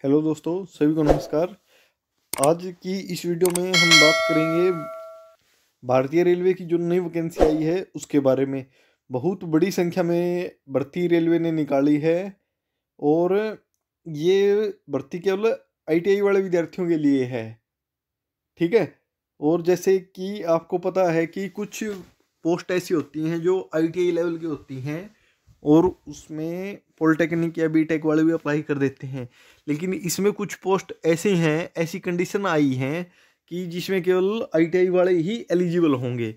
Hello दोस्तों, सभी को नमस्कार। आज की इस वीडियो में हम बात करेंगे भारतीय रेलवे की जो नई वैकेंसी आई है उसके बारे में। बहुत बड़ी संख्या में भर्ती रेलवे ने निकाली है और ये भर्ती केवल आईटीआई वाले विद्यार्थियों के लिए है। ठीक है। और जैसे कि आपको पता है कि कुछ पोस्ट ऐसी होती हैं जो आईटीआई लेवल की होती हैं और उसमें पॉलिटेक्निक या बीटेक वाले भी अप्लाई कर देते हैं, लेकिन इसमें कुछ पोस्ट ऐसे हैं, ऐसी कंडीशन आई हैं कि जिसमें केवल आईटीआई वाले ही एलिजिबल होंगे।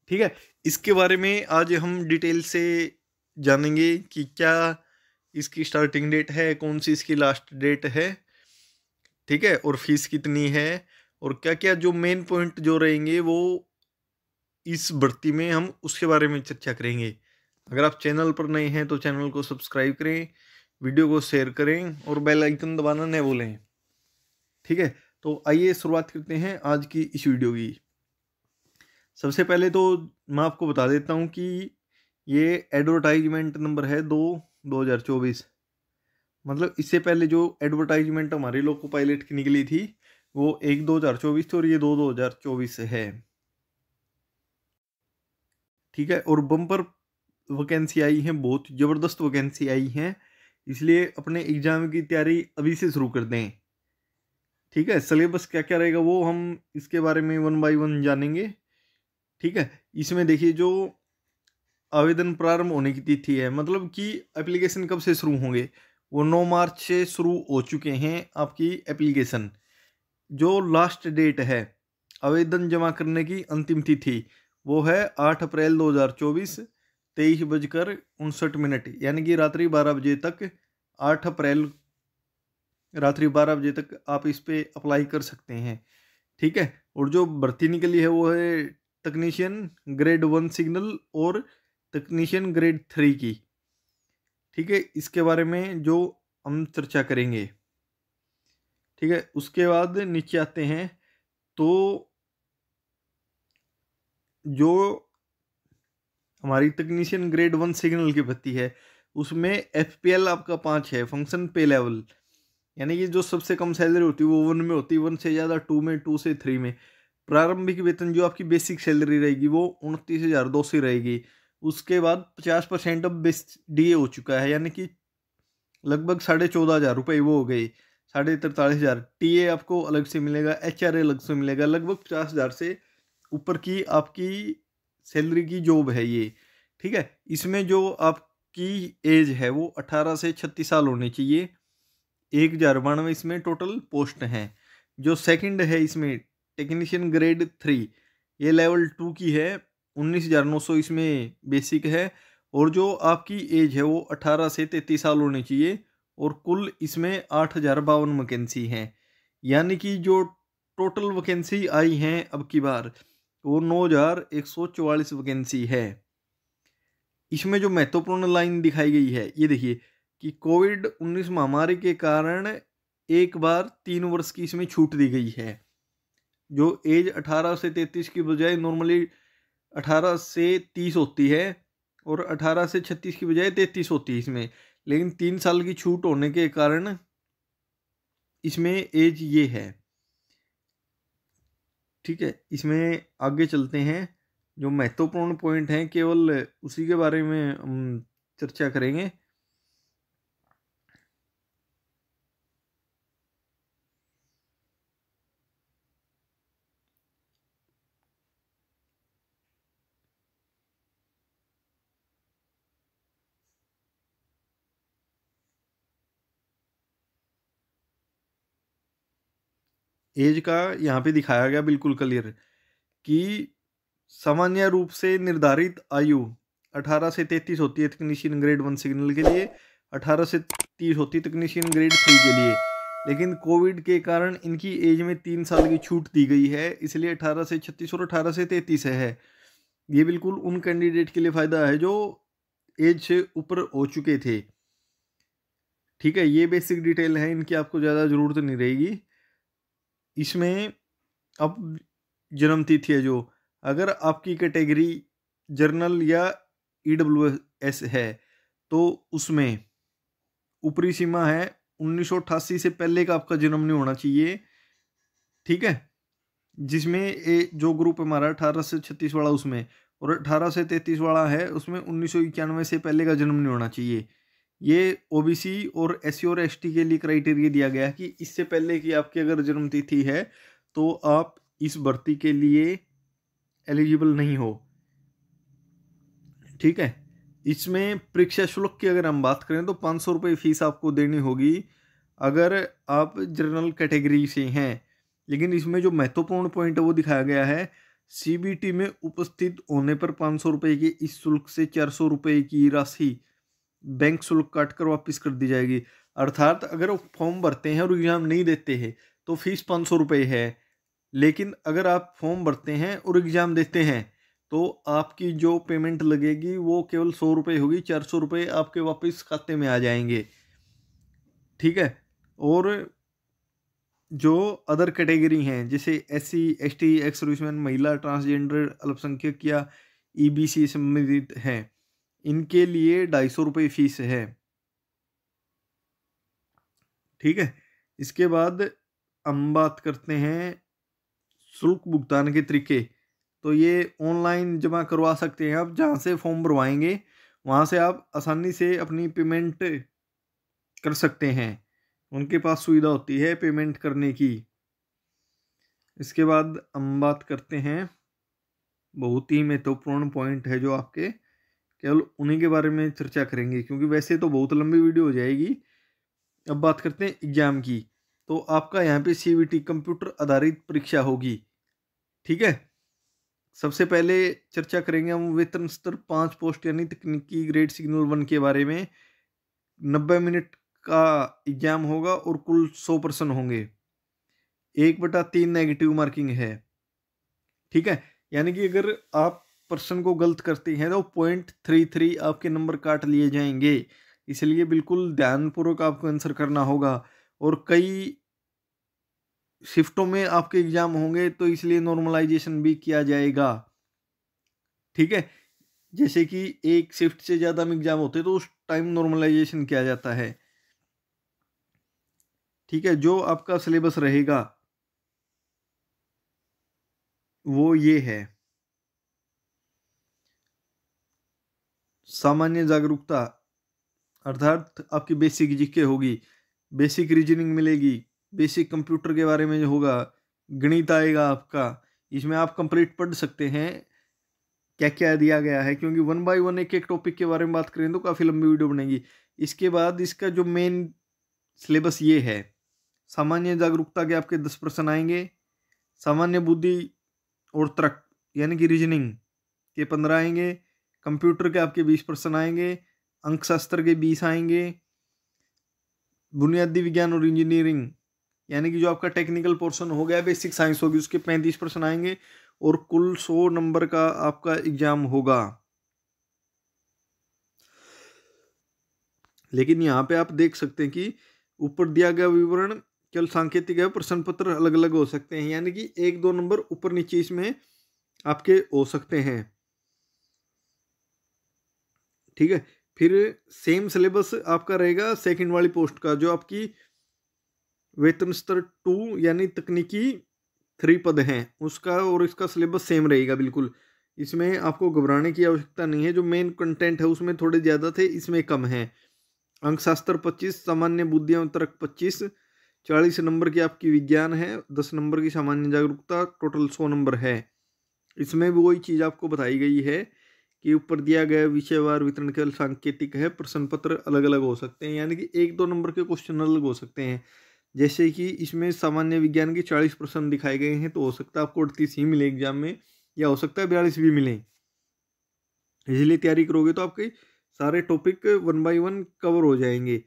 ठीक है। इसके बारे में आज हम डिटेल से जानेंगे कि क्या इसकी स्टार्टिंग डेट है, कौन सी इसकी लास्ट डेट है, ठीक है, और फीस कितनी है, और क्या क्या जो मेन पॉइंट जो रहेंगे वो इस भर्ती में हम उसके बारे में चर्चा करेंगे। अगर आप चैनल पर नए हैं तो चैनल को सब्सक्राइब करें, वीडियो को शेयर करें और बेल आइकन दबाना न भूलें। ठीक है। तो आइए शुरुआत करते हैं आज की इस वीडियो की। सबसे पहले तो मैं आपको बता देता हूं कि ये एडवर्टाइजमेंट नंबर है 2/2024। मतलब इससे पहले जो एडवर्टाइजमेंट हमारे लोको पायलट की निकली थी वो 1/2024 थी और ये 2/2024 है। ठीक है। और बम्पर वैकेंसी आई है, बहुत ज़बरदस्त वैकेंसी आई है, इसलिए अपने एग्जाम की तैयारी अभी से शुरू कर दें। ठीक है। सिलेबस क्या क्या रहेगा वो हम इसके बारे में 1 बाय 1 जानेंगे। ठीक है। इसमें देखिए जो आवेदन प्रारंभ होने की तिथि है, मतलब कि एप्लीकेशन कब से शुरू होंगे, वो 9 मार्च से शुरू हो चुके हैं आपकी एप्लीकेशन। जो लास्ट डेट है आवेदन जमा करने की अंतिम तिथि वो है 8 अप्रैल 2024 23:59, यानी कि रात्रि 12 बजे तक, 8 अप्रैल रात्रि 12 बजे तक आप इस पे अप्लाई कर सकते हैं। ठीक है। और जो भर्ती निकली है वो है तकनीशियन ग्रेड 1 सिग्नल और तकनीशियन ग्रेड 3 की। ठीक है। इसके बारे में जो हम चर्चा करेंगे। ठीक है। उसके बाद नीचे आते हैं तो जो हमारी तकनीशियन ग्रेड 1 सिग्नल की भर्ती है उसमें एफपीएल आपका 5 है, फंक्शन पे लेवल, यानी कि जो सबसे कम सैलरी होती है वो 1 में होती है, 1 से ज़्यादा 2 में, 2 से 3 में। प्रारंभिक वेतन जो आपकी बेसिक सैलरी रहेगी वो 29,200 रहेगी। उसके बाद 50% अब बेस डीए हो चुका है, यानी कि लगभग 14,500 रुपये वो हो गई, 43,500। टीए आपको अलग से मिलेगा, एचआरए अलग से मिलेगा, लगभग 50,000 से ऊपर की आपकी सैलरी की जॉब है ये। ठीक है। इसमें जो आपकी एज है वो 18 से 36 साल होनी चाहिए। 1,092 इसमें टोटल पोस्ट हैं। जो सेकंड है इसमें टेक्नीशियन ग्रेड 3, ये लेवल 2 की है, 19,900 इसमें बेसिक है। और जो आपकी एज है वो 18 से 33 साल होनी चाहिए और कुल इसमें 8,052 वैकेंसी हैं। यानी कि जो टोटल वैकेंसी आई हैं अब की बार वो 9,144 वैकेंसी है। इसमें जो महत्वपूर्ण लाइन दिखाई गई है ये देखिए कि कोविड-19 महामारी के कारण एक बार 3 वर्ष की इसमें छूट दी गई है। जो एज 18 से 33 की बजाय नॉर्मली 18 से 30 होती है और 18 से 36 की बजाय 33 होती है इसमें, लेकिन 3 साल की छूट होने के कारण इसमें एज ये है। ठीक है। इसमें आगे चलते हैं, जो महत्वपूर्ण पॉइंट हैं केवल उसी के बारे में हम चर्चा करेंगे। एज का यहाँ पे दिखाया गया बिल्कुल क्लियर कि सामान्य रूप से निर्धारित आयु 18 से 33 होती है तकनीशियन ग्रेड 1 सिग्नल के लिए, 18 से 30 होती है तकनीशियन ग्रेड 3 के लिए, लेकिन कोविड के कारण इनकी एज में 3 साल की छूट दी गई है, इसलिए 18 से 36 और 18 से 33 है। ये बिल्कुल उन कैंडिडेट के लिए फ़ायदा है जो एज से ऊपर हो चुके थे। ठीक है। ये बेसिक डिटेल है, इनकी आपको ज़्यादा ज़रूरत नहीं रहेगी। इसमें अब जन्म तिथि है जो, अगर आपकी कैटेगरी जर्नल या ईडब्ल्यूएस है तो उसमें ऊपरी सीमा है 1988 से पहले का आपका जन्म नहीं होना चाहिए, ठीक है। जिसमें जो ग्रुप हमारा 18 से 36 वाला उसमें, और 18 से 33 वाला है उसमें 1991 से पहले का जन्म नहीं होना चाहिए। ये ओबीसी और एससी और एसटी के लिए क्राइटेरिया दिया गया है कि इससे पहले की आपकी अगर जन्म तिथि है तो आप इस भर्ती के लिए एलिजिबल नहीं हो, ठीक है। इसमें परीक्षा शुल्क की अगर हम बात करें तो 500 रुपये फीस आपको देनी होगी अगर आप जनरल कैटेगरी से हैं। लेकिन इसमें जो महत्वपूर्ण पॉइंट है वो दिखाया गया है, सीबीटी में उपस्थित होने पर 500 रुपये के इस शुल्क से 400 रुपये की राशि बैंक शुल्क काटकर वापस कर दी जाएगी। अर्थात अगर वो फॉर्म भरते हैं और एग्जाम नहीं देते हैं तो फीस 500 रुपये है, लेकिन अगर आप फॉर्म भरते हैं और एग्जाम देते हैं तो आपकी जो पेमेंट लगेगी वो केवल 100 रुपये होगी, 400 रुपये आपके वापस खाते में आ जाएंगे, ठीक है। और जो अदर कैटेगरी हैं जैसे एससी एसटी एक्स सर्विसमैन, महिला, ट्रांसजेंडर, अल्पसंख्यक या ईबीसी संबंधित हैं, इनके लिए 250 रुपये फीस है, ठीक है। इसके बाद हम बात करते हैं शुल्क भुगतान के तरीके। तो ये ऑनलाइन जमा करवा सकते हैं आप, जहाँ से फॉर्म भरवाएंगे वहाँ से आप आसानी से अपनी पेमेंट कर सकते हैं, उनके पास सुविधा होती है पेमेंट करने की। इसके बाद हम बात करते हैं, बहुत ही महत्वपूर्ण पॉइंट है जो आपके, केवल उन्हीं के बारे में चर्चा करेंगे क्योंकि वैसे तो बहुत लंबी वीडियो हो जाएगी। अब बात करते हैं एग्जाम की। तो आपका यहाँ पे सीबीटी कंप्यूटर आधारित परीक्षा होगी, ठीक है। सबसे पहले चर्चा करेंगे हम वेतन स्तर 5 पोस्ट यानी तकनीकी ग्रेड सिग्नल 1 के बारे में। 90 मिनट का एग्जाम होगा और कुल 100 पर्सन होंगे, 1/3 नेगेटिव मार्किंग है, ठीक है। यानी कि अगर आप पर्सन को गलत करते हैं तो 0.33 आपके नंबर काट लिए जाएंगे, इसलिए बिल्कुल ध्यानपूर्वक आपको आंसर करना होगा। और कई शिफ्टों में आपके एग्जाम होंगे तो इसलिए नॉर्मलाइजेशन भी किया जाएगा, ठीक है। जैसे कि एक शिफ्ट से ज़्यादा में एग्जाम होते तो उस टाइम नॉर्मलाइजेशन किया जाता है, ठीक है। जो आपका सिलेबस रहेगा वो ये है, सामान्य जागरूकता अर्थात आपकी बेसिक जीके होगी, बेसिक रीजनिंग मिलेगी, बेसिक कंप्यूटर के बारे में होगा, गणित आएगा आपका। इसमें आप कंप्लीट पढ़ सकते हैं क्या क्या दिया गया है, क्योंकि 1 बाय 1 एक एक टॉपिक के बारे में बात करें तो काफ़ी लंबी वीडियो बनेगी। इसके बाद इसका जो मेन सिलेबस ये है, सामान्य जागरूकता के आपके 10 प्रश्न आएंगे, सामान्य बुद्धि और तर्क यानी कि रीजनिंग के 15 आएंगे, कंप्यूटर के आपके 20 प्रश्न आएंगे, अंकशास्त्र के 20 आएंगे, बुनियादी विज्ञान और इंजीनियरिंग यानी कि जो आपका टेक्निकल पोर्शन हो गया, बेसिक साइंस होगी, उसके 35 प्रश्न आएंगे और कुल 100 नंबर का आपका एग्जाम होगा। लेकिन यहाँ पे आप देख सकते हैं कि ऊपर दिया गया विवरण केवल सांकेतिक है, प्रश्न पत्र अलग अलग हो सकते हैं, यानी कि 1-2 नंबर ऊपर नीचे इसमें आपके हो सकते हैं, ठीक है। फिर सेम सिलेबस आपका रहेगा सेकंड वाली पोस्ट का, जो आपकी वेतन स्तर 2 यानी तकनीकी 3 पद हैं उसका, और इसका सिलेबस सेम रहेगा बिल्कुल। इसमें आपको घबराने की आवश्यकता नहीं है, जो मेन कंटेंट है उसमें थोड़े ज़्यादा थे, इसमें कम है। अंकशास्त्र 25, सामान्य बुद्धि और तर्क 25, 40 नंबर की आपकी विज्ञान है, 10 नंबर की सामान्य जागरूकता, टोटल 100 नंबर है। इसमें भी वही चीज़ आपको बताई गई है कि ऊपर दिया गया विषयवार वितरण केवल सांकेतिक है, प्रश्न पत्र अलग अलग हो सकते हैं, यानी कि 1-2 नंबर के क्वेश्चन अलग हो सकते हैं। जैसे कि इसमें सामान्य विज्ञान के 40 प्रश्न दिखाए गए हैं, तो हो सकता है आपको 38 ही मिले एग्जाम में, या हो सकता है 42 भी मिले। इसलिए तैयारी करोगे तो आपके सारे टॉपिक 1 बाय 1 कवर हो जाएंगे,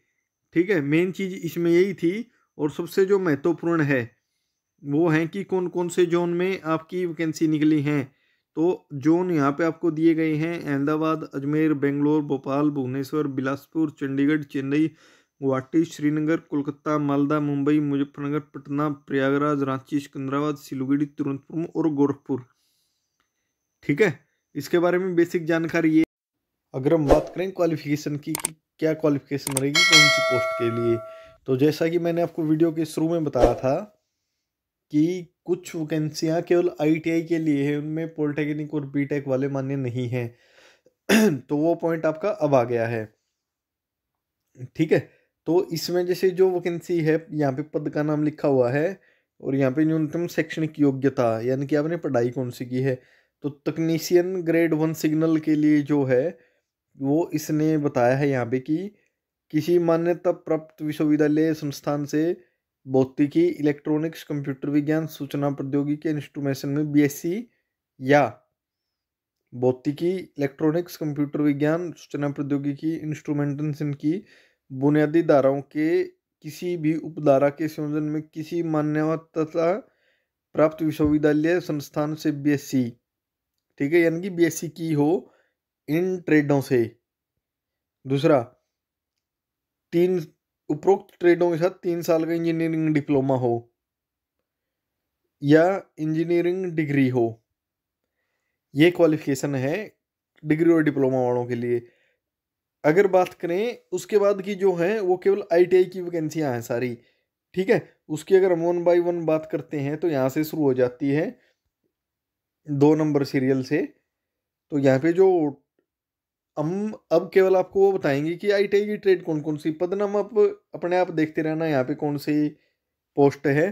ठीक है। मेन चीज़ इसमें यही थी। और सबसे जो महत्वपूर्ण है वो है कि कौन कौन से जोन में आपकी वैकेंसी निकली हैं। तो जोन यहाँ पे आपको दिए गए हैं, अहमदाबाद, अजमेर, बेंगलोर, भोपाल, भुवनेश्वर, बिलासपुर, चंडीगढ़, चेन्नई, गुवाहाटी, श्रीनगर, कोलकाता, मालदा, मुंबई, मुजफ्फरनगर, पटना, प्रयागराज, रांची, सिकंदराबाद, सिलीगुड़ी, तिरुवनंतपुरम और गोरखपुर, ठीक है। इसके बारे में बेसिक जानकारी ये। अगर हम बात करें क्वालिफिकेशन की कि क्या क्वालिफिकेशन रहेगी कौन सी पोस्ट के लिए, तो जैसा कि मैंने आपको वीडियो के शुरू में बताया था कि कुछ वैकेंसियाँ केवल आईटीआई के लिए है, उनमें पॉलिटेक्निक और बीटेक वाले मान्य नहीं हैं। तो वो पॉइंट आपका अब आ गया है। ठीक है, तो इसमें जैसे जो वैकेंसी है, यहाँ पे पद का नाम लिखा हुआ है और यहाँ पे न्यूनतम शैक्षणिक योग्यता, यानी कि आपने पढ़ाई कौन सी की है। तो तकनीशियन ग्रेड 1 सिग्नल के लिए जो है वो इसने बताया है यहाँ पे कि किसी मान्यता प्राप्त विश्वविद्यालय संस्थान से भौतिकी, इलेक्ट्रॉनिक्स, कंप्यूटर विज्ञान, सूचना प्रौद्योगिकी, इंस्ट्रूमेशन में बीएससी या भौतिकी, इलेक्ट्रॉनिक्स, कंप्यूटर विज्ञान, सूचना प्रौद्योगिकी, इंस्ट्रूमेंटेशन की बुनियादी धाराओं के किसी भी उपधारा के संयोजन में किसी मान्यता प्राप्त विश्वविद्यालय संस्थान से बीएससी, ठीक है, यानी कि बीएससी की हो इन ट्रेडों से। दूसरा, तीन उपरोक्त ट्रेडों के साथ 3 साल का इंजीनियरिंग डिप्लोमा हो या इंजीनियरिंग डिग्री हो, ये क्वालिफिकेशन है डिग्री और डिप्लोमा वालों के लिए। अगर बात करें उसके बाद की जो है वो केवल आईटीआई की वैकेंसियां हैं सारी। ठीक है, उसकी अगर हम 1 बाय 1 बात करते हैं तो यहाँ से शुरू हो जाती है 2 नंबर सीरियल से। तो यहाँ पे जो हम अब केवल आपको वो बताएंगे कि आईटीआई की ट्रेड कौन कौन सी, पदनाम आप अपने आप देखते रहना यहाँ पे कौन सी पोस्ट है।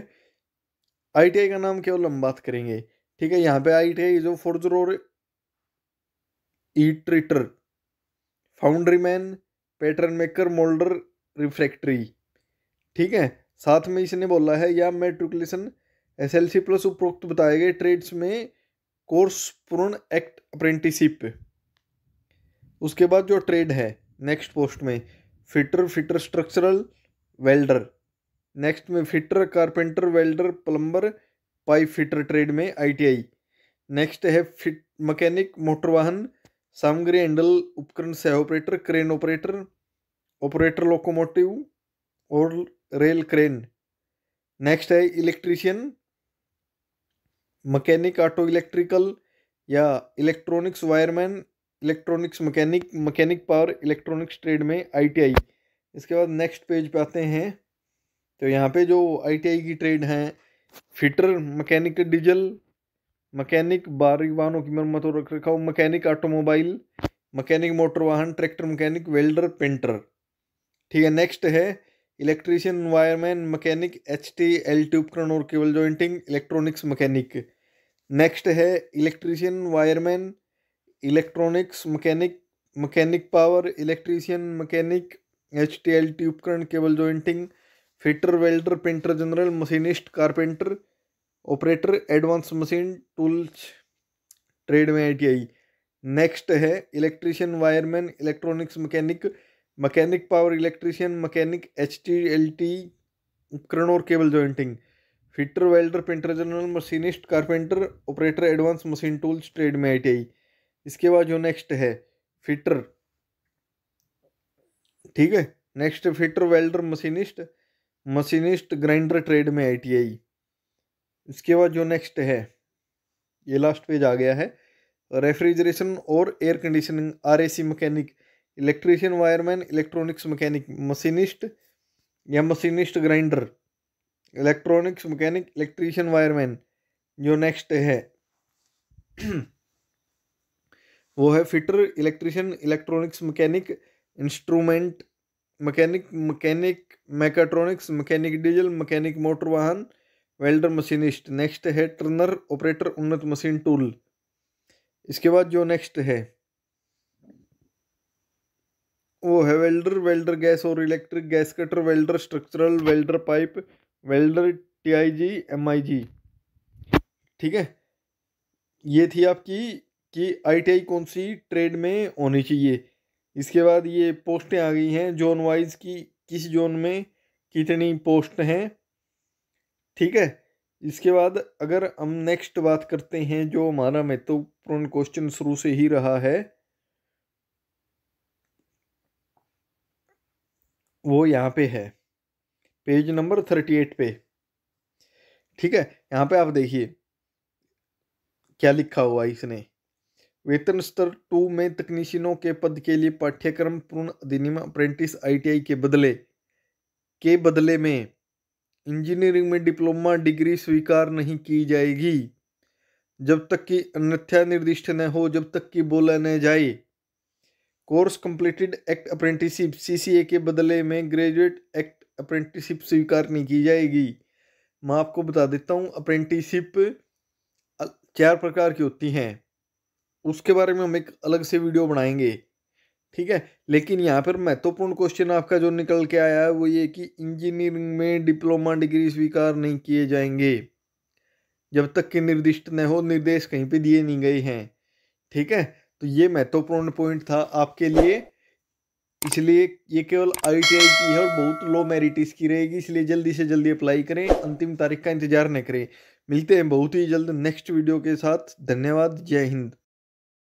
आईटीआई का नाम केवल हम बात करेंगे। ठीक है, यहाँ पे आईटीआई जो फोर्जर और heat treater, foundry man, pattern maker, moulder, refractory. ठीक है, साथ में इसने बोला है या मेट्रिकुलेशन एसएलसी प्लस उपरोक्त बताए गए ट्रेड्स में कोर्स पूर्ण एक्ट अप्रेंटिसिप। उसके बाद जो ट्रेड है नेक्स्ट पोस्ट में fitter, fitter structural, welder. Next में fitter, carpenter, welder, plumber, pipe fitter trade में आईटीआई। नेक्स्ट है फिट मैकेनिक, मोटर वाहन, सामग्री हैंडल, उपकरण सह operator, crane operator, operator locomotive और रेल क्रेन। नेक्स्ट है इलेक्ट्रीशियन, मैकेनिक, ऑटो इलेक्ट्रिकल या electronics wireman, electronics mechanic, mechanic power electronics trade में आईटीआई। इसके बाद नेक्स्ट पेज पे आते हैं तो यहाँ पे जो आईटीआई की ट्रेड हैं फिटर, मैकेनिक डीजल, मैकेनिक भारी वाहनों की मरम्मत और रख रखाव, मैकेनिक ऑटोमोबाइल, मैकेनिक मोटर वाहन, ट्रैक्टर मैकेनिक, वेल्डर, पेंटर। ठीक है, नेक्स्ट है इलेक्ट्रीशियन, वायरमैन, मैकेनिक, एचटी उपकरण और cable jointing, electronics mechanic. Next है electrician, wireman, electronics mechanic, mechanic power, electrician, mechanic, HT उपकरण, cable jointing, fitter, welder, painter general, machinist, carpenter, operator, advance machine tools trade में ITI. Next है electrician, wireman, electronics mechanic, mechanic power electrician, mechanic, HT उपकरण और cable jointing, fitter, welder, painter general, machinist, carpenter, operator, advance machine tools trade में ITI. इसके बाद जो next है fitter. ठीक है, next fitter, welder, machinist, machinist grinder trade में आईटीआई। इसके बाद जो नेक्स्ट है ये लास्ट पेज आ गया है, रेफ्रिजरेशन और air conditioning RAC mechanic, electrician, wireman, electronics mechanic, machinist या machinist grinder, electronics mechanic, electrician, wireman. जो नेक्स्ट है वो है fitter, electrician, electronics mechanic, instrument mechanic, mechanic mechatronics, mechanic diesel, mechanic motor वाहन, welder, machinist. Next है turner, operator, उन्नत machine tool. इसके बाद जो नेक्स्ट है वो है वेल्डर, वेल्डर गैस और electric, gas cutter, welder structural, welder pipe, welder TIG, MIG. ठीक है, ये थी आपकी कि आईटीआई कौन सी ट्रेड में होनी चाहिए। इसके बाद ये पोस्टें आ गई हैं जोन वाइज की, किस जोन में कितनी पोस्ट हैं। ठीक है, इसके बाद अगर हम नेक्स्ट बात करते हैं जो हमारा महत्वपूर्ण क्वेश्चन शुरू से ही रहा है वो यहाँ पे है पेज नंबर 38 पे। ठीक है, यहाँ पे आप देखिए क्या लिखा हुआ है इसने। वेतन स्तर 2 में तकनीशियनों के पद के लिए पाठ्यक्रम पूर्ण अधिनियम अप्रेंटिस आईटीआई के बदले के बदले में इंजीनियरिंग में डिप्लोमा डिग्री स्वीकार नहीं की जाएगी जब तक कि अन्यथा निर्दिष्ट न हो, जब तक कि बोला न जाए। Course completed act apprenticeship CCA के बदले में ग्रेजुएट एक्ट अप्रेंटिसशिप स्वीकार नहीं की जाएगी। मैं आपको बता देता हूँ, अप्रेंटिसशिप 4 प्रकार की होती हैं, उसके बारे में हम एक अलग से वीडियो बनाएंगे, ठीक है। लेकिन यहाँ पर महत्वपूर्ण क्वेश्चन आपका जो निकल के आया है वो ये कि इंजीनियरिंग में डिप्लोमा डिग्री स्वीकार नहीं किए जाएंगे जब तक कि निर्दिष्ट न हो, निर्देश कहीं पे दिए नहीं गए हैं, ठीक है। तो ये महत्वपूर्ण पॉइंट था आपके लिए, इसलिए ये केवल ITI की है और बहुत लो मेरिट इसकी रहेगी, इसलिए जल्दी से जल्दी अप्लाई करें, अंतिम तारीख का इंतजार न करें। मिलते हैं बहुत ही जल्द नेक्स्ट वीडियो के साथ। धन्यवाद, जय हिंद।